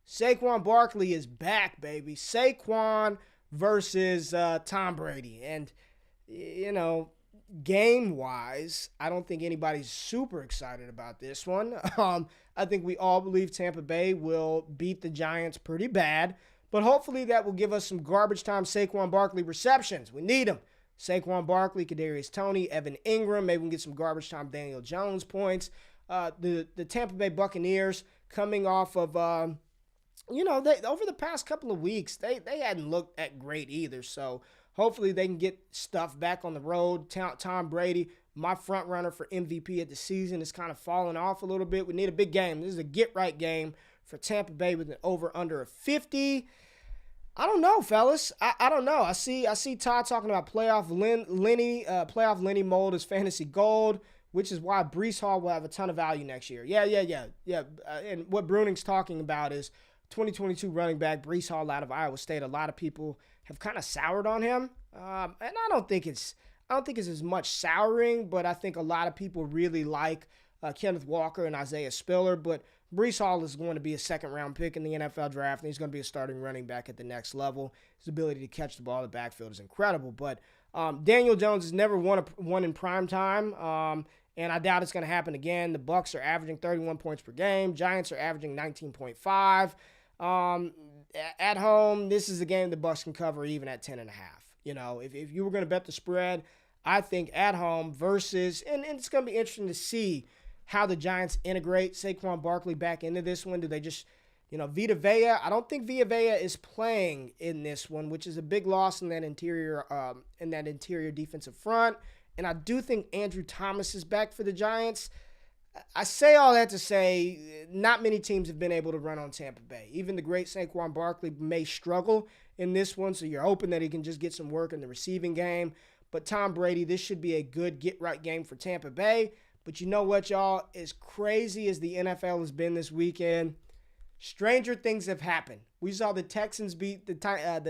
Saquon Barkley is back, baby. Saquon versus Tom Brady. And, game-wise, I don't think anybody's super excited about this one. I think we all believe Tampa Bay will beat the Giants pretty bad. But hopefully that will give us some garbage time Saquon Barkley receptions. We need them. Saquon Barkley, Kadarius Toney, Evan Ingram. Maybe we can get some garbage time Daniel Jones points. The Tampa Bay Buccaneers coming off of, they over the past couple of weeks, they hadn't looked that great either. So hopefully they can get stuff back on the road. Tom Brady, my front runner for MVP of the season, is kind of falling off a little bit. We need a big game. This is a get-right game for Tampa Bay with an over-under of 50. I don't know, fellas. I don't know. I see Todd talking about playoff Lenny mold as fantasy gold, which is why Breece Hall will have a ton of value next year. Yeah. And what Bruning's talking about is 2022 running back, Bryce Hall out of Iowa State. A lot of people have kind of soured on him. And I don't think it's as much souring, but I think a lot of people really like Kenneth Walker and Isaiah Spiller. But Bryce Hall is going to be a second-round pick in the NFL draft, and he's going to be a starting running back at the next level. His ability to catch the ball in the backfield is incredible. But Daniel Jones has never won in prime time, and I doubt it's going to happen again. The Bucs are averaging 31 points per game. Giants are averaging 19.5. At home, this is a game the Bucs can cover even at 10.5. You know, if you were going to bet the spread, I think at home versus, and it's going to be interesting to see how the Giants integrate Saquon Barkley back into this one. Do they just, Vita Vea? I don't think Vita Vea is playing in this one, which is a big loss in that interior defensive front. And I do think Andrew Thomas is back for the Giants. I say all that to say not many teams have been able to run on Tampa Bay. Even the great Saquon Barkley may struggle in this one, so you're hoping that he can just get some work in the receiving game. But Tom Brady, this should be a good get-right game for Tampa Bay. But you know what, y'all? As crazy as the NFL has been this weekend, stranger things have happened. We saw the Texans beat the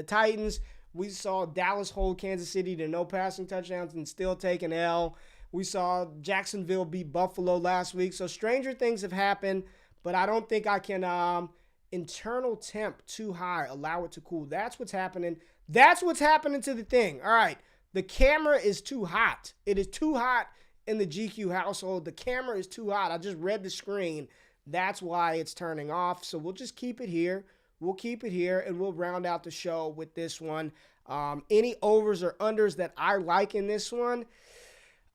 Titans. We saw Dallas hold Kansas City to no passing touchdowns and still take an L. We saw Jacksonville beat Buffalo last week. So stranger things have happened, but I don't think I can internal temp too high, allow it to cool. That's what's happening. That's what's happening to the thing. All right, the camera is too hot. It is too hot in the GQ household. The camera is too hot. I just read the screen. That's why it's turning off. So we'll just keep it here. We'll keep it here, and we'll round out the show with this one. Any overs or unders that I like in this one?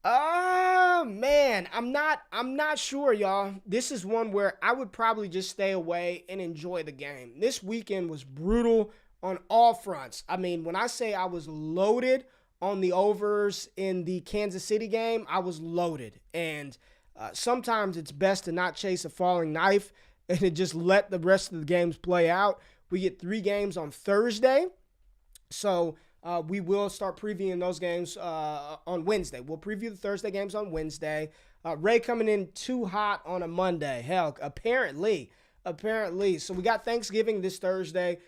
Man, I'm not sure, y'all. This is one where I would probably just stay away and enjoy the game. This weekend was brutal on all fronts. I mean, when I say I was loaded on the overs in the Kansas City game, I was loaded. And sometimes it's best to not chase a falling knife and to just let the rest of the games play out. We get 3 games on Thursday. So we will start previewing those games on Wednesday. We'll preview the Thursday games on Wednesday. Ray coming in too hot on a Monday. Hell, apparently. So we got Thanksgiving this Thursday.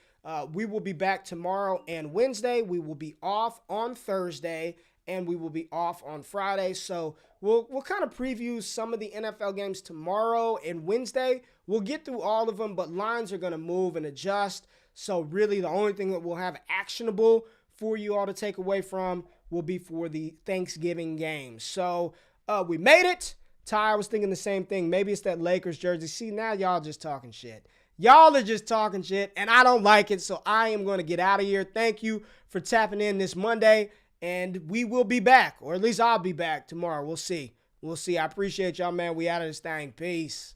We will be back tomorrow and Wednesday. We will be off on Thursday, and we will be off on Friday. So we'll kind of preview some of the NFL games tomorrow and Wednesday. We'll get through all of them, but lines are going to move and adjust. So really the only thing that we'll have actionable for you all to take away from will be for the Thanksgiving games. So we made it. Ty, I was thinking the same thing. Maybe it's that Lakers jersey. See, now y'all just talking shit. Y'all are just talking shit, and I don't like it, so I am going to get out of here. Thank you for tapping in this Monday, and we will be back, or at least I'll be back tomorrow. We'll see. I appreciate y'all, man. We out of this thing. Peace.